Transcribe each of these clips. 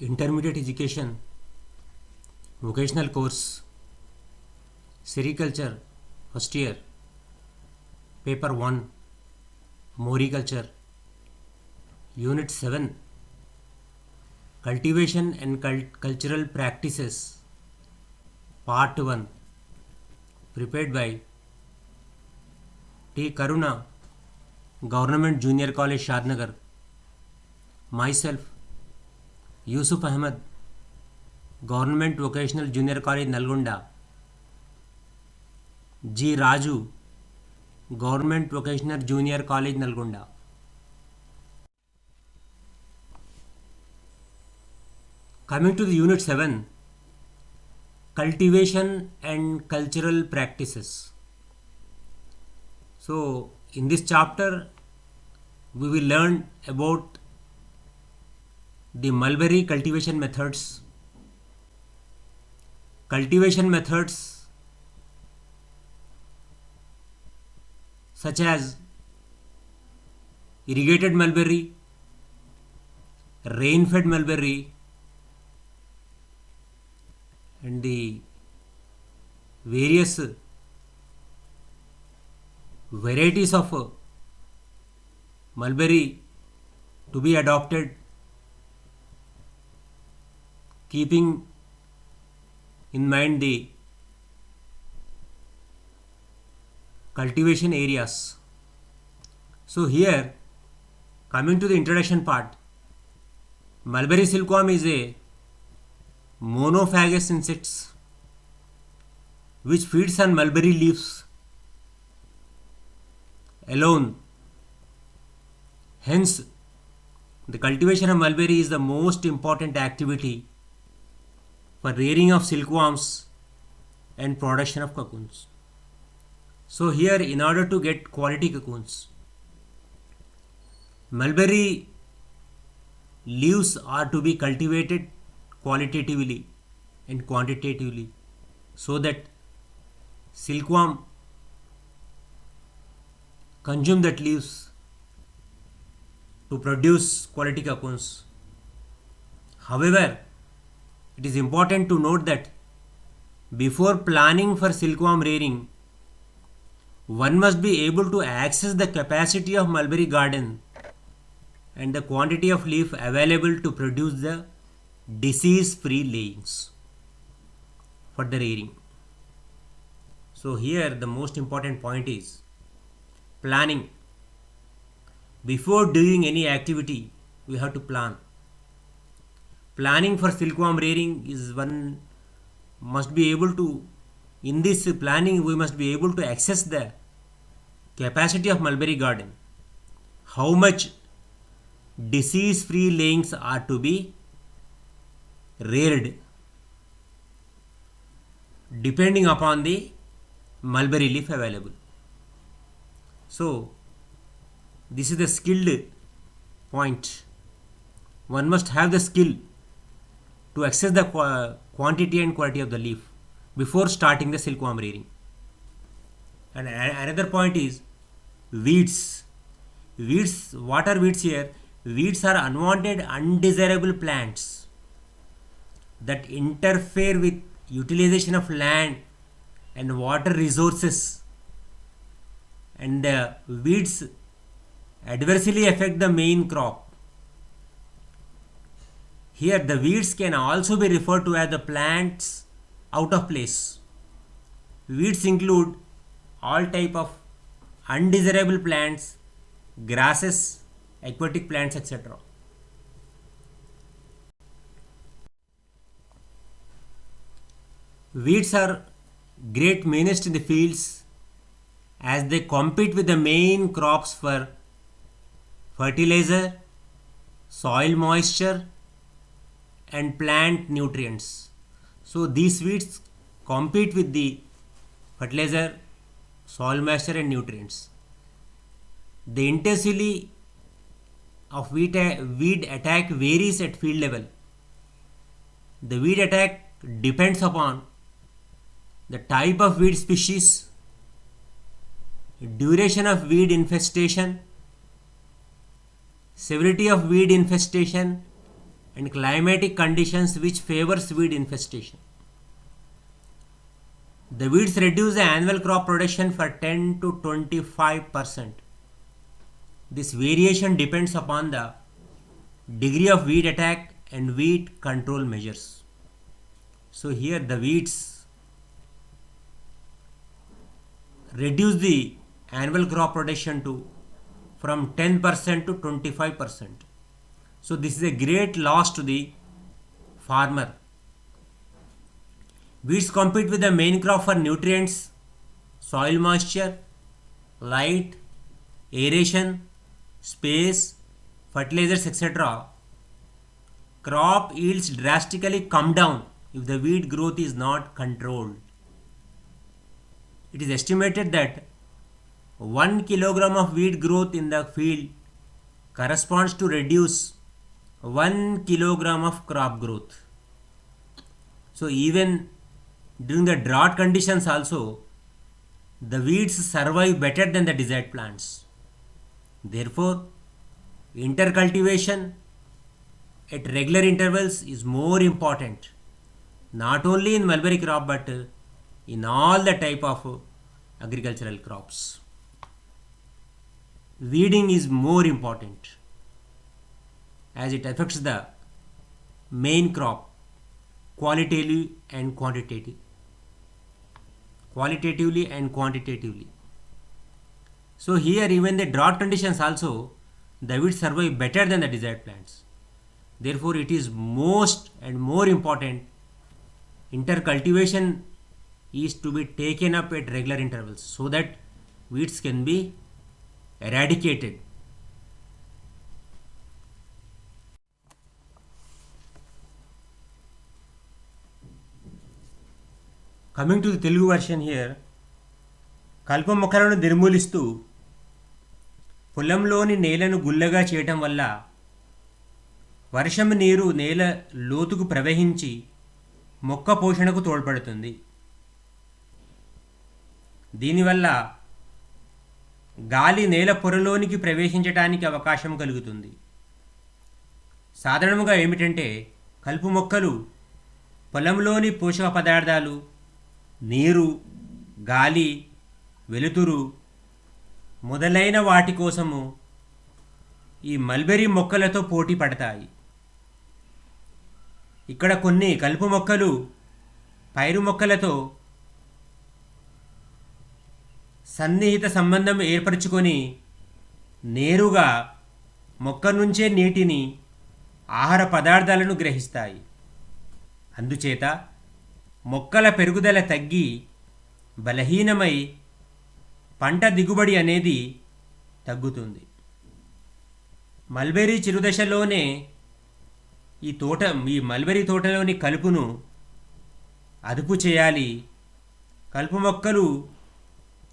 intermediate education vocational course sericulture first year paper 1 moriculture unit 7 cultivation and cultural practices part 1 prepared by T Karuna Government Junior College Shadnagar, myself Yusuf Ahmed Government Vocational Junior College Nalgonda, G Raju Government Vocational Junior College Nalgonda. Coming to the unit 7, cultivation and cultural practices. So in this chapter we will learn about the mulberry cultivation methods, such as irrigated mulberry, rain-fed mulberry, and the various varieties of mulberry to be adopted, keeping in mind the cultivation areas. So here, coming to the introduction part, mulberry silkworm is a monophagous insect which feeds on mulberry leaves alone. Hence, the cultivation of mulberry is the most important activity for rearing of silkworms and production of cocoons. So here, in order to get quality cocoons, mulberry leaves are to be cultivated qualitatively and quantitatively so that silkworm consume that leaves to produce quality cocoons. However, it is important to note that before planning for silkworm rearing, one must be able to access the capacity of mulberry garden and the quantity of leaf available to produce the disease-free layings for the rearing. So here the most important point is planning. Before doing any activity, we have to plan. Planning for silkworm rearing is one must be able to, in this planning we must be able to access the capacity of mulberry garden, how much disease-free layings are to be reared depending upon the mulberry leaf available. So this is the skilled point. One must have the skill to access the quantity and quality of the leaf before starting the silkworm rearing. And another point is weeds. Weeds, what are weeds here? Weeds are unwanted, undesirable plants that interfere with utilization of land and water resources, and the weeds adversely affect the main crop. Here the weeds can also be referred to as the plants out of place. Weeds include all type of undesirable plants, grasses, aquatic plants, etc. Weeds are great menace in the fields as they compete with the main crops for fertilizer, soil moisture, and plant nutrients. So these weeds compete with the fertilizer, soil moisture, and nutrients. The intensity of weed attack varies at field level. The weed attack depends upon the type of weed species, duration of weed infestation, severity of weed infestation, and climatic conditions which favors weed infestation. The weeds reduce the annual crop production for 10 to 25%. This variation depends upon the degree of weed attack and weed control measures. So here the weeds reduce the annual crop production to from 10% to 25%. So this is a great loss to the farmer. Weeds compete with the main crop for nutrients, soil moisture, light, aeration, space, fertilizers, etc. Crop yields drastically come down if the weed growth is not controlled. It is estimated that 1 kilogram of weed growth in the field corresponds to reduce 1 kilogram of crop growth. So even during the drought conditions also, the weeds survive better than the desired plants. Therefore, intercultivation at regular intervals is more important, not only in mulberry crop but in all the type of agricultural crops. Weeding is more important as it affects the main crop qualitatively and quantitatively. So here even the drought conditions also, the weeds survive better than the desired plants. Therefore it is most and more important, intercultivation is to be taken up at regular intervals so that weeds can be eradicated. Coming to the Telugu version here, కలుపు మొక్కలను నిర్మూలిస్తూ పొలంలోని నేలను గుల్లగా చేయటం వల్ల వర్షం నీరు నేల లోతుకు ప్రవహించి మొక్క పోషణకు తోడ్పడుతుంది. దీనివల్ల గాలి నేల పొరలోనికి ప్రవేశించడానికి అవకాశం కలుగుతుంది. సాధారణంగా ఏమిటంటే కలుపు మొక్కలు పొలంలోని పోషక పదార్థాలు, నీరు, గాలి, వెలుతురు మొదలైన వాటి కోసము ఈ మల్బెరీ మొక్కలతో పోటీ పడతాయి. ఇక్కడ కొన్ని కలుపు మొక్కలు పైరు మొక్కలతో సన్నిహిత సంబంధం ఏర్పరచుకొని నేరుగా మొక్క నుంచే నీటిని, ఆహార పదార్థాలను గ్రహిస్తాయి. అందుచేత మొక్కల పెరుగుదల తగ్గి బలహీనమై పంట దిగుబడి అనేది తగ్గుతుంది. మల్బెరీ చిరుదశలోనే ఈ మల్బెరీ తోటలోని కలుపును అదుపు చేయాలి. కలుపు మొక్కలు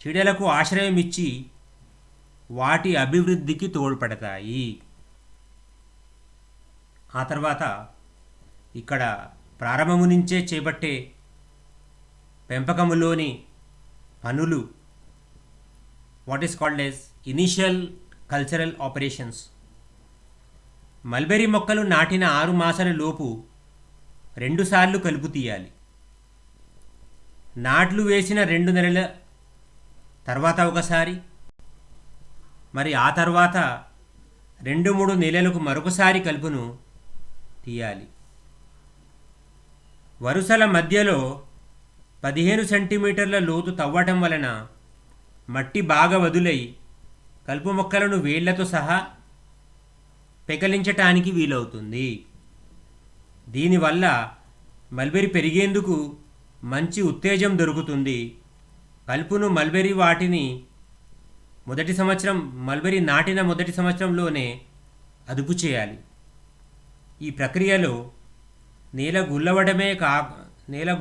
చీడలకు ఆశ్రయం ఇచ్చి వాటి అభివృద్ధికి తోడ్పడతాయి. ఆ తర్వాత ఇక్కడ ప్రారంభము నుంచే చేపట్టే పెంపకములోని పనులు, what is called as initial cultural operations. Mulberry మొక్కలు నాటిన 6 మాసాల లోపు 2 సార్లు కలుపు తీయాలి. నాట్లు వేసిన 2 నెలల తర్వాత ఒకసారి, మరి ఆ తర్వాత 2-3 నెలలకు మరొకసారి కలుపును తీయాలి. వరుసల మధ్యలో 15 సెంటీమీటర్ల లోతు తవ్వటం వలన మట్టి బాగా వదులై కలుపు మొక్కలను వేళ్లతో సహా పెకలించటానికి వీలవుతుంది. దీనివల్ల మల్బెరీ పెరిగేందుకు మంచి ఉత్తేజం దొరుకుతుంది. కలుపును మల్బెరీ నాటిన మొదటి సంవత్సరంలోనే అదుపు చేయాలి. ఈ ప్రక్రియలో నేల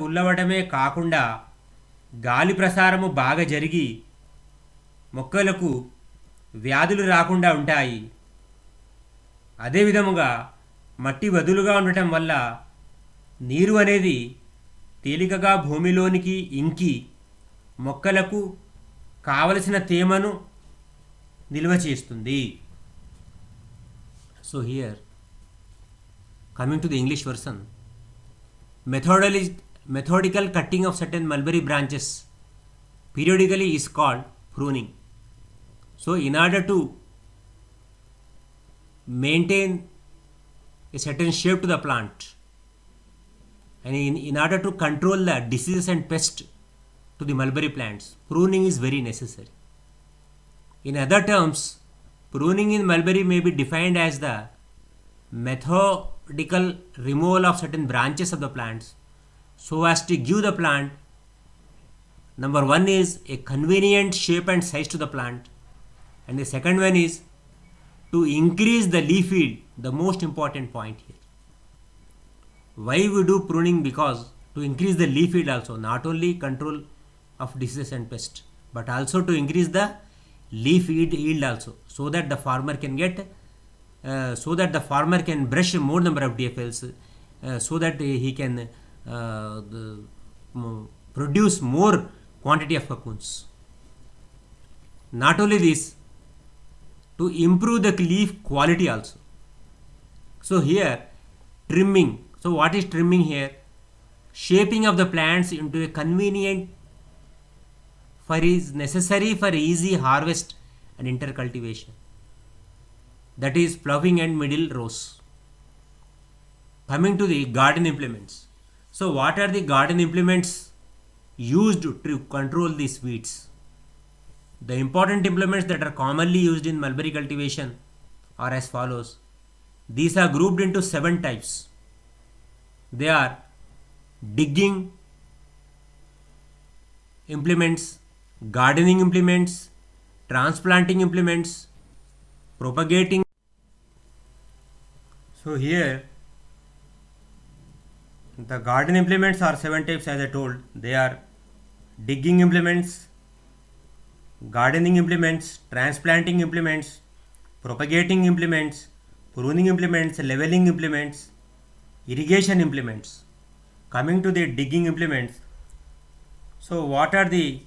గుల్లవడమే కాకుండా గాలి ప్రసారము బాగా జరిగి మొక్కలకు వ్యాధులు రాకుండా ఉంటాయి. అదేవిధముగా మట్టి వదులుగా ఉండటం వల్ల నీరు అనేది తేలికగా భూమిలోనికి ఇంకి మొక్కలకు కావలసిన తేమను నిల్వ చేస్తుంది. So here Coming to the English version, methodical cutting of certain mulberry branches periodically is called pruning. So, in order to maintain a certain shape to the plant, and in order to control the diseases and pests to the mulberry plants, pruning is very necessary. In other terms, pruning in mulberry may be defined as the methodical removal of certain branches of the plants so as to give the plant, number one is a convenient shape and size to the plant, and the second one is to increase the leaf yield, the most important point here. Why we do pruning? Because to increase the leaf yield also, not only control of diseases and pests, but also to increase the leaf yield also, so that the farmer can brush more number of DFLs, so that he can produce more quantity of cocoons. Not only this, to improve the leaf quality also. So here trimming. So what is trimming here? Shaping of the plants into a convenient is necessary for easy harvest and intercultivation. That is ploughing and middle rows. Coming to the garden implements. So what are the garden implements used to control these weeds? The important implements that are commonly used in mulberry cultivation are as follows. These are grouped into 7 types. They are digging implements, gardening implements, transplanting implements, propagating. So here the garden implements are 7 types, as I told. They are digging implements, gardening implements, transplanting implements, propagating implements, pruning implements, leveling implements, irrigation implements. Coming to the digging implements. So what are the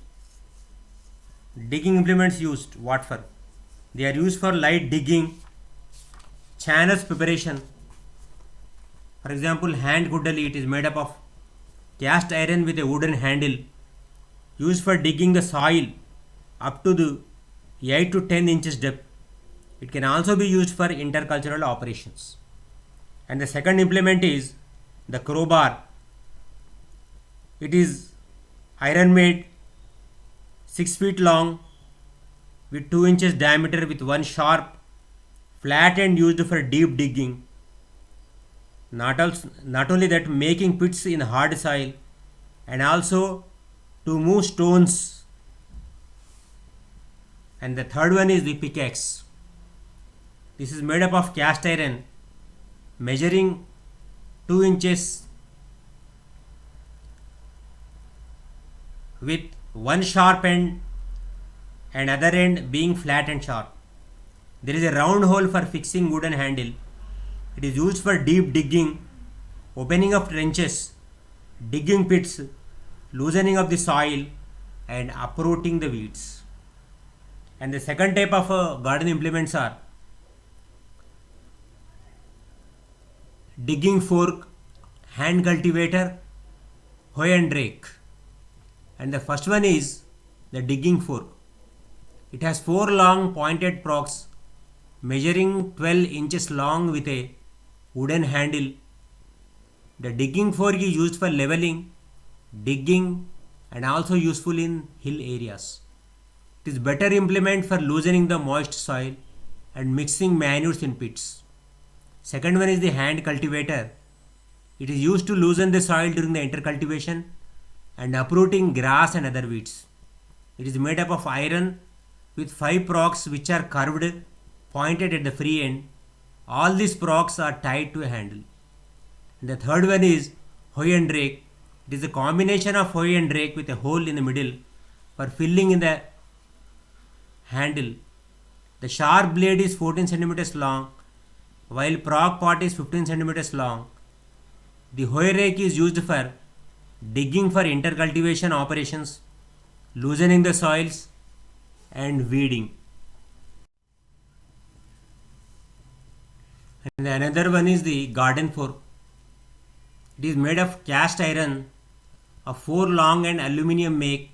digging implements used? What for? They are used for light digging, channels preparation. For example, hand kuddali, it is made up of cast iron with a wooden handle, used for digging the soil up to the 8 to 10 inches depth. It can also be used for intercultural operations. And the second implement is the crowbar. It is iron made, 6 feet long, with 2 inches diameter, with one sharp, flat end, used for deep digging. Not only that, making pits in hard soil, and also to move stones. And the third one is the pickaxe. This is made up of cast iron, measuring 2 inches, with one sharp end and other end being flat and sharp. There is a round hole for fixing wooden handle. It is used for deep digging, opening of trenches, digging pits, loosening of the soil, and uprooting the weeds. And the second type of garden implements are digging fork, hand cultivator, hoe and rake. And the first one is the digging fork. It has 4 long pointed prongs measuring 12 inches long with a wooden handle. The digging fork is used for leveling, digging, and also useful in hill areas. It is better implement for loosening the moist soil and mixing manures in pits. Second one is the hand cultivator. It is used to loosen the soil during the intercultivation and uprooting grass and other weeds. It is made up of iron with 5 prongs which are curved, pointed at the free end. All these prongs are tied to a handle. And the third one is hoe and rake. It is a combination of hoe and rake with a hole in the middle for filling in the handle. The sharp blade is 14 centimeters long, while prong part is 15 centimeters long. The hoe rake is used for digging for intercultivation operations, loosening the soils, and weeding. And another one is the garden fork. It is made of cast iron of 4 long and aluminium make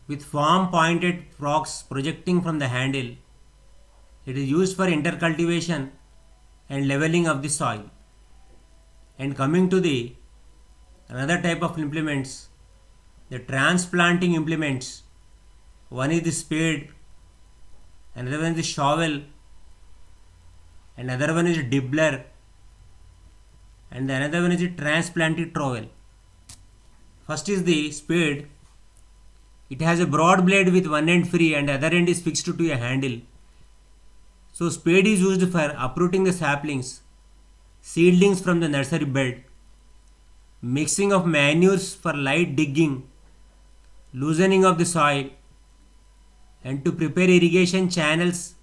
with firm pointed prongs projecting from the handle. It is used for intercultivation and leveling of the soil. And coming to the another type of implements, the transplanting implements. One is the spade, another one is the shovel, another one is a dibbler, and the another one is a transplanted trowel. First is the spade. It has a broad blade with one end free and other end is fixed to a handle. So spade is used for uprooting the saplings, seedlings from the nursery bed, mixing of manures for light digging, loosening of the soil, and to prepare irrigation channels,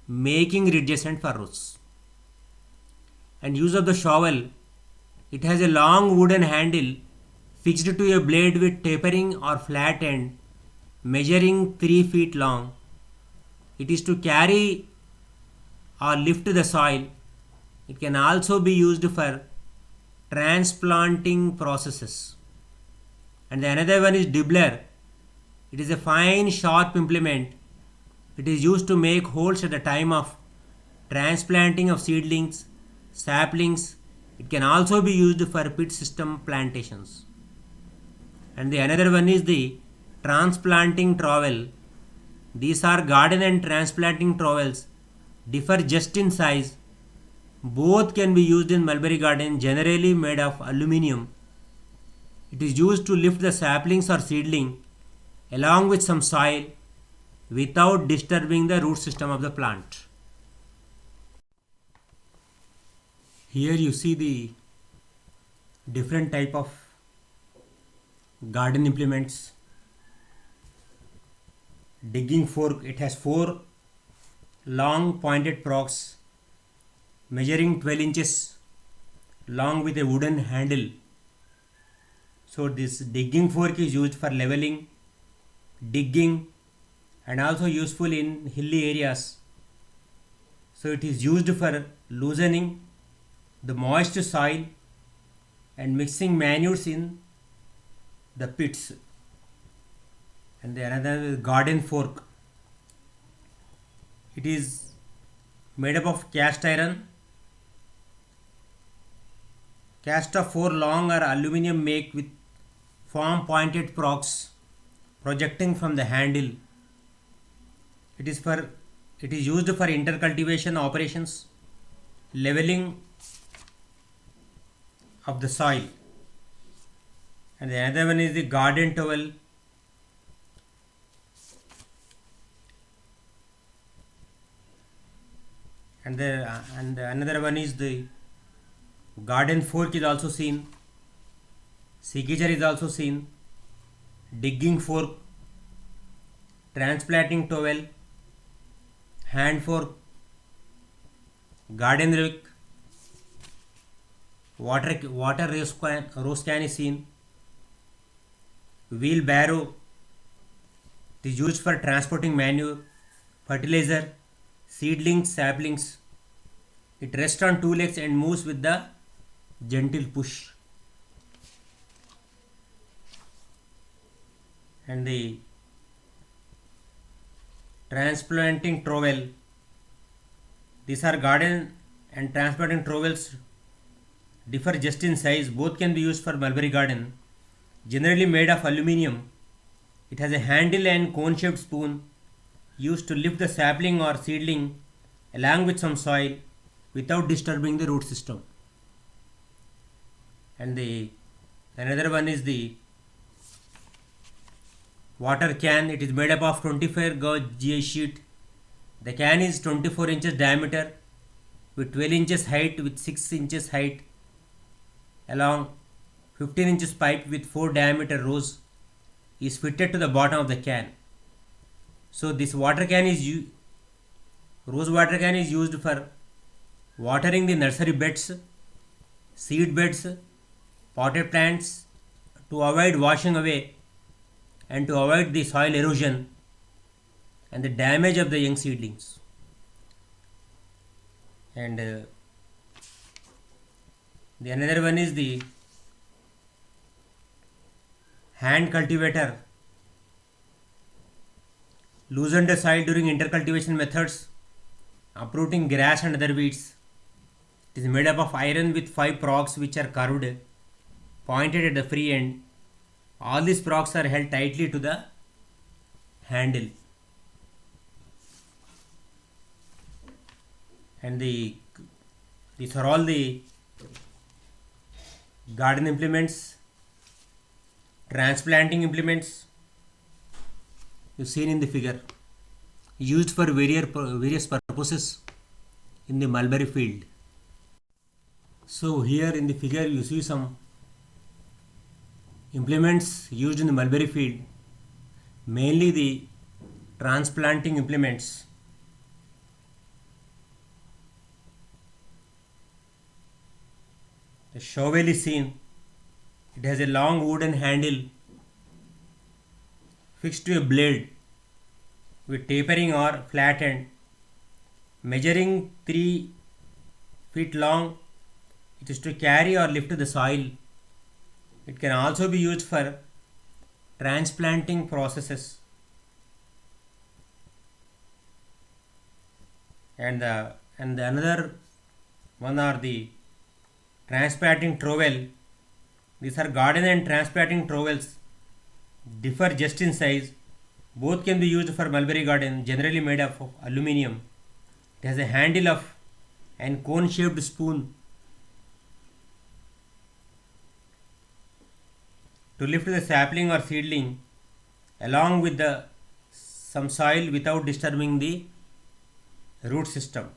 making ridges and furrows. And use of the shovel. It has a long wooden handle fixed to a blade with tapering or flat end, measuring 3 feet long. It is to carry or lift the soil. It can also be used for transplanting processes. And the another one is dibbler. It is a fine sharp implement. It is used to make holes at the time of transplanting of seedlings, saplings. It can also be used for pit system plantations. And the another one is the transplanting trowel. These are garden and transplanting trowels, differ just in size. Both can be used in mulberry garden, generally made of aluminium. It is used to lift the saplings or seedling along with some soil without disturbing the root system of the plant. Here you see the different type of garden implements. Digging fork. It has 4 long pointed prongs measuring 12 inches long with a wooden handle. So this digging fork is used for leveling, digging, and also useful in hilly areas. So it is used for loosening the moist soil and mixing manures in the pits. And the another is garden fork. It is made up of cast iron, cast of 4 long or aluminium make with firm pointed prongs projecting from the handle. It is used for intercultivation operations, leveling of the soil. And the another one is the garden towel. And another one is the garden fork is also seen. Seeker is also seen. Digging fork, transplanting towel, hand fork, garden rake, water rose can is seen. Wheelbarrow. It is used for transporting manure, fertilizer, seedlings, saplings. It rests on 2 legs and moves with the gentle push. And the transplanting trowel. These are garden and transplanting trowels, differ just in size. Both can be used for mulberry garden. Generally made of aluminium. It has a handle and cone shaped spoon used to lift the sapling or seedling along with some soil without disturbing the root system. And the another one is the water can. It is made up of 25 gauge GI sheet. The can is 24 inches diameter with 12 inches height with 6 inches height along 15 inches pipe with 4 diameter rows is fitted to the bottom of the can. So this water can is rose water can is used for watering the nursery beds, seed beds, potted plants to avoid washing away and to avoid the soil erosion and the damage of the young seedlings. And The another one is the hand cultivator. Loosen the soil during intercultivation methods, uprooting grass and other weeds. It is made up of iron with 5 progs which are curved, pointed at the free end. All these progs are held tightly to the handle. And these are all the garden implements, transplanting implements you seen in the figure, used for various purposes in the mulberry field. So here in the figure you see some implements used in the mulberry field, mainly the transplanting implements. The shovel is seen. It has a long wooden handle fixed to a blade with tapering or flat end, measuring 3 feet long. It is to carry or lift the soil. It can also be used for transplanting processes. And the another one are the transplanting trowel. These are garden and transplanting trowels, differ just in size. Both can be used for mulberry garden, generally made of aluminium. It has a handle of and cone shaped spoon to lift the sapling or seedling along with some soil without disturbing the root system.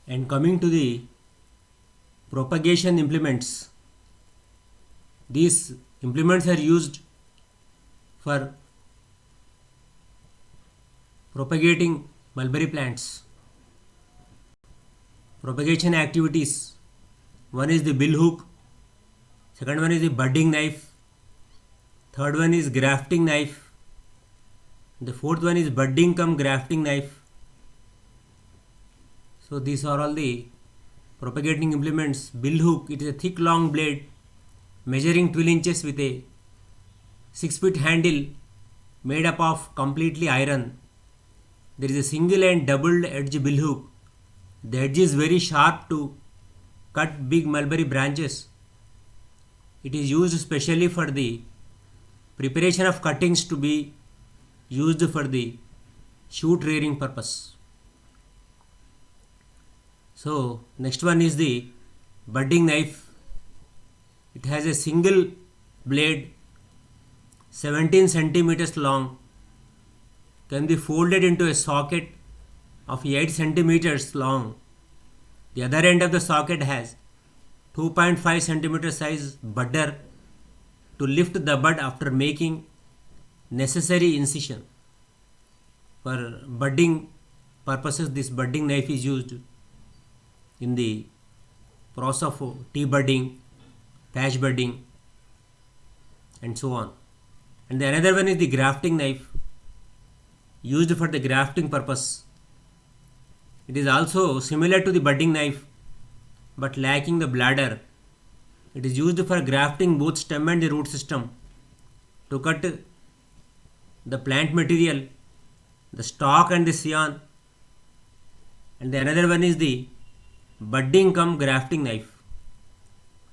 And coming to the propagation implements, these implements are used for propagating mulberry plants. Propagation activities: one is the bill hook, second one is the budding knife, third one is grafting knife, the fourth one is budding cum grafting knife. So these are all the propagating implements. Bill hook, it is a thick long blade measuring 12 inches with a 6-foot handle made up of completely iron. There is a single and double edge bill hook. The edge is very sharp to cut big mulberry branches. It is used specially for the preparation of cuttings to be used for the shoot rearing purpose. So next one is the budding knife. It has a single blade 17 centimeters long, can be folded into a socket of 8 centimeters long. The other end of the socket has 2.5 centimeter size budder to lift the bud after making necessary incision. For budding purposes, this budding knife is used in the process of tea budding, patch budding, and so on. And the another one is the grafting knife, used for the grafting purpose. It is also similar to the budding knife but lacking the bladder. It is used for grafting both stem and the root system to cut the plant material, the stalk and the scion. And the another one is the budding cum grafting knife.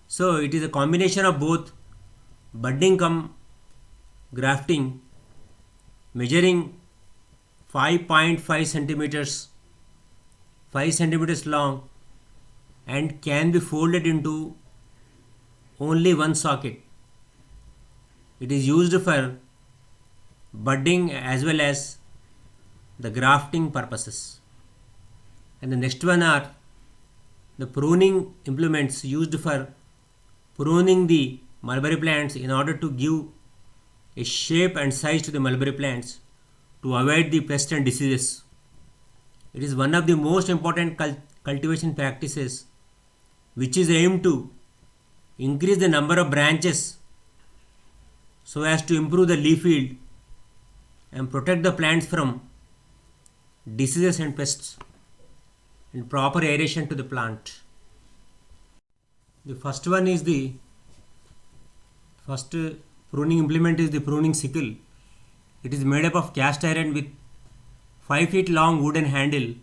So it is a combination of both budding cum grafting, measuring 5.5 centimeters, 5 centimeters long, and can be folded into only one socket. It is used for budding as well as the grafting purposes. And the next one are the pruning implements used for pruning the mulberry plants in order to give a shape and size to the mulberry plants to avoid the pests and diseases. It is one of the most important cultivation practices which is aimed to increase the number of branches so as to improve the leaf yield and protect the plants from diseases and pests, and proper aeration to the plant. The first pruning implement is the pruning sickle. It is made up of cast iron with 5 feet long wooden handle.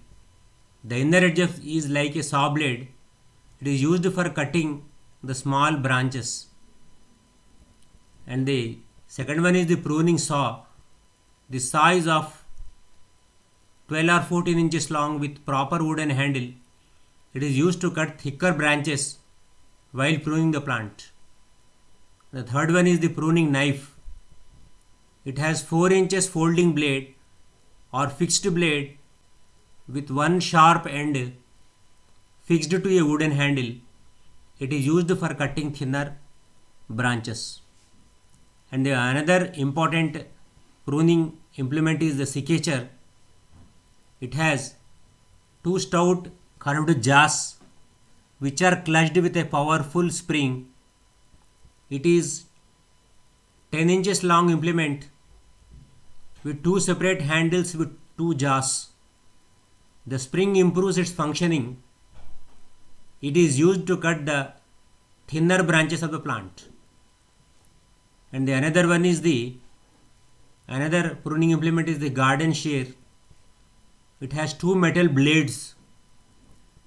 The inner edge is like a saw blade. It is used for cutting the small branches. And the second one is the pruning saw. The saw is of 12 or 14 inches long with proper wooden handle. It is used to cut thicker branches while pruning the plant. The third one is the pruning knife. It has 4 inches folding blade or fixed blade with one sharp end fixed to a wooden handle. It is used for cutting thinner branches. And another important pruning implement is the cicature. It has 2 stout curved jaws which are clutched with a powerful spring. It is 10 inches long implement with 2 separate handles with 2 jaws. The spring improves its functioning. It is used to cut the thinner branches of the plant. And another pruning implement is the garden shear. It has 2 metal blades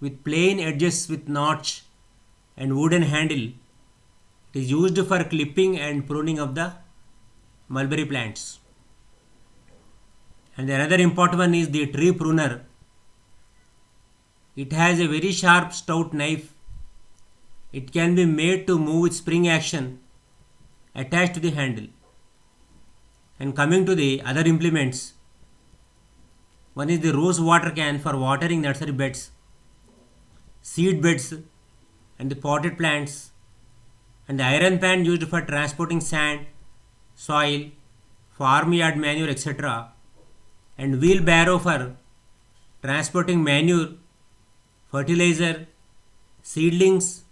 with plain edges with notch and wooden handle. It is used for clipping and pruning of the mulberry plants. And another important one is the tree pruner. It has a very sharp stout knife. It can be made to move with spring action attached to the handle. And coming to the other implements, one is the rose water can for watering nursery beds, seed beds and the potted plants, and the iron pan used for transporting sand, soil, farmyard manure, etc., and wheelbarrow for transporting manure, fertilizer, seedlings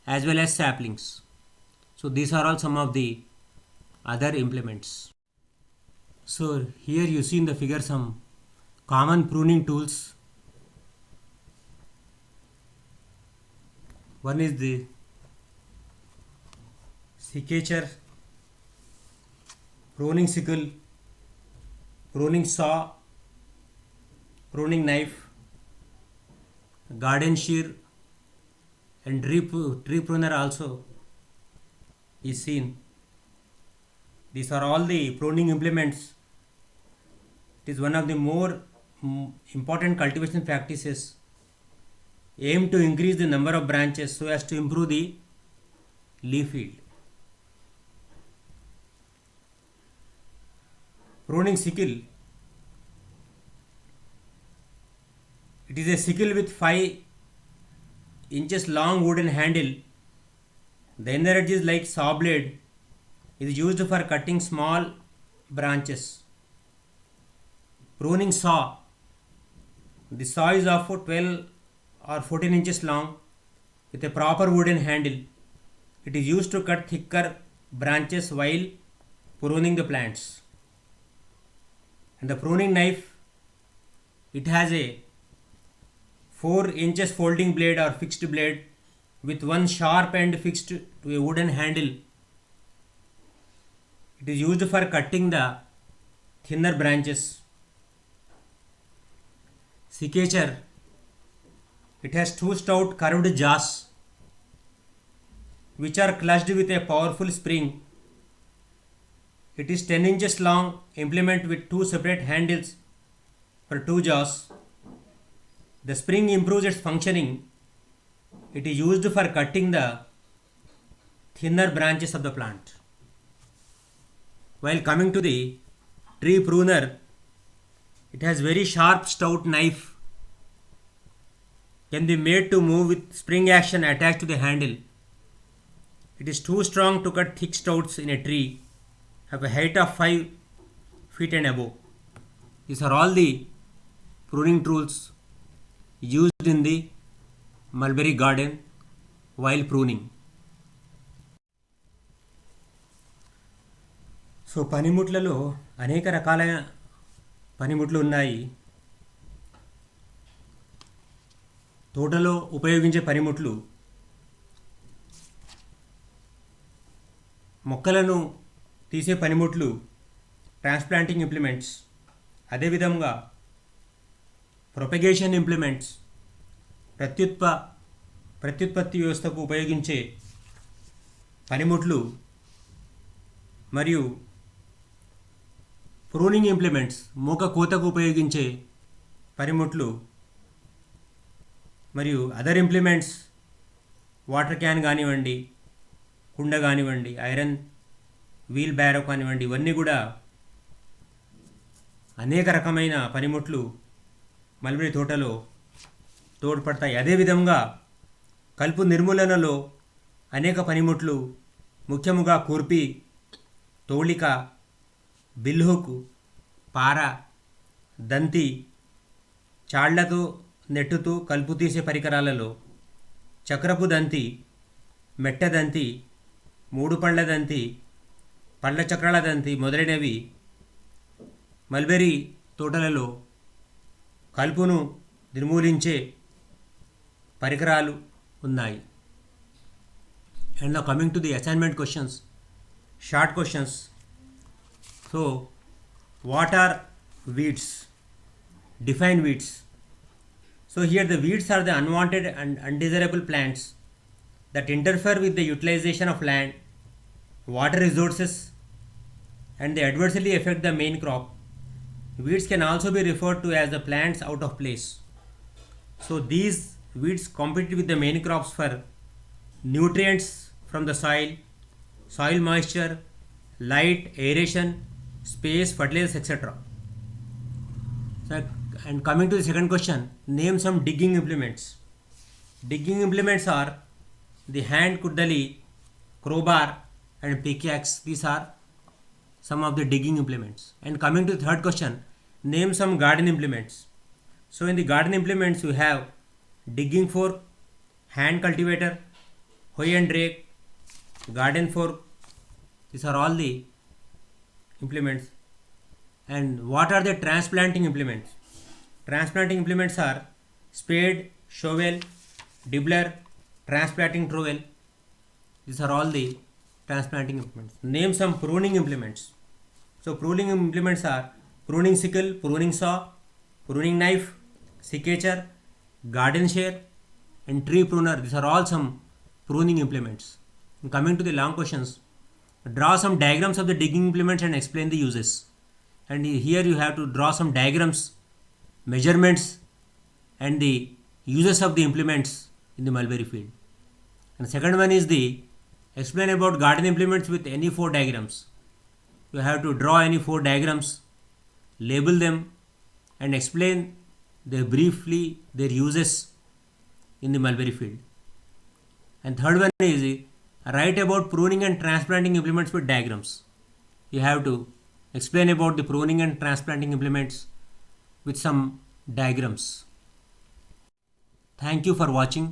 as well as saplings. So these are all some of the other implements. So here you see in the figure some common pruning tools. One is the cicature, pruning sickle, pruning saw, pruning knife, garden shear, and tree pruner also is seen. These are all the pruning implements. It is one of the more important cultivation practices. Aim to increase the number of branches so as to improve the leaf yield. Pruning sickle. It is a sickle with 5 inches long wooden handle. The inner edge is like saw blade. It is used for cutting small branches. Pruning saw. The saw is of 12 or 14 inches long with a proper wooden handle. It is used to cut thicker branches while pruning the plants. And the pruning knife, it has a 4 inches folding blade or fixed blade with one sharp end fixed to a wooden handle. It is used for cutting the thinner branches. Cicature. It has 2 stout curved jaws which are clutched with a powerful spring. It is 10 inches long implement with 2 separate handles for 2 jaws. The spring improves its functioning. It is used for cutting the thinner branches of the plant. While coming to the tree pruner, it has very sharp stout knife. Can be made to move with spring action attached to the handle. It is too strong to cut thick stouts in a tree. Have a height of 5 feet and above. These are all the pruning tools used in the mulberry garden while pruning. So పనిముట్లలో అనేక రకాల పనిముట్లు ఉన్నాయి. తోటలో ఉపయోగించే పనిముట్లు మొక్కలను తీసే పనిముట్లు ట్రాన్స్ప్లాంటింగ్ ఇంప్లిమెంట్స్, అదేవిధంగా ప్రొపగేషన్ ఇంప్లిమెంట్స్ ప్రత్యుత్పత్తి వ్యవస్థకు ఉపయోగించే పనిముట్లు మరియు ప్రూనింగ్ ఇంప్లిమెంట్స్ మూక కోతకు ఉపయోగించే పనిముట్లు మరియు అదర్ ఇంప్లిమెంట్స్ వాటర్ క్యాన్ కానివ్వండి, కుండ కానివ్వండి, ఐరన్ వీల్ బ్యారో కానివ్వండి, ఇవన్నీ కూడా అనేక రకమైన పనిముట్లు మల్బరీ తోటలో తోడ్పడతాయి. అదేవిధంగా కలుపు నిర్మూలనలో అనేక పనిముట్లు ముఖ్యముగా కూర్పి, తోళిక, బిల్హుక్, పార, దంతి, చాళ్లతో నెట్టుతూ కలుపు తీసే పరికరాలలో చక్రపు దంతి, మెట్ట దంతి, మూడు పళ్ళ దంతి, పళ్ళ చక్రాల దంతి మొదలైనవి మల్బరీ తోటలలో కలుపును నిర్మూలించే పరికరాలు ఉన్నాయి. And now coming to the assignment questions, short questions. So, what are weeds? Define weeds. So here the weeds are the unwanted and undesirable plants that interfere with the utilization of land, water resources, and they adversely affect the main crop. Weeds can also be referred to as the plants out of place. So these weeds compete with the main crops for nutrients from the soil, soil moisture, light, aeration, space, fertilizers, etc. So, and coming to the second question, name some digging implements. Digging implements are the hand kuddali, crowbar, and pickaxe. These are some of the digging implements. And coming to the third question, name some garden implements. So in the garden implements you have digging fork, hand cultivator, hoe and rake, garden fork. These are all the implements. And what are the transplanting implements? Transplanting implements are spade, shovel, dibbler, transplanting trowel. These are all the transplanting implements. Name some pruning implements. So pruning implements are pruning sickle, pruning saw, pruning knife, secateur, garden shear, and tree pruner. These are all some pruning implements. And coming to the long questions, draw some diagrams of the digging implements and explain the uses. And here you have to draw some diagrams, measurements, and the uses of the implements in the mulberry field. And the second one is the explain about garden implements with any 4 diagrams. You have to draw any 4 diagrams, label them, and explain briefly their uses in the mulberry field. And third one is write about pruning and transplanting implements with diagrams. You have to explain about the pruning and transplanting implements with some diagrams. Thank you for watching.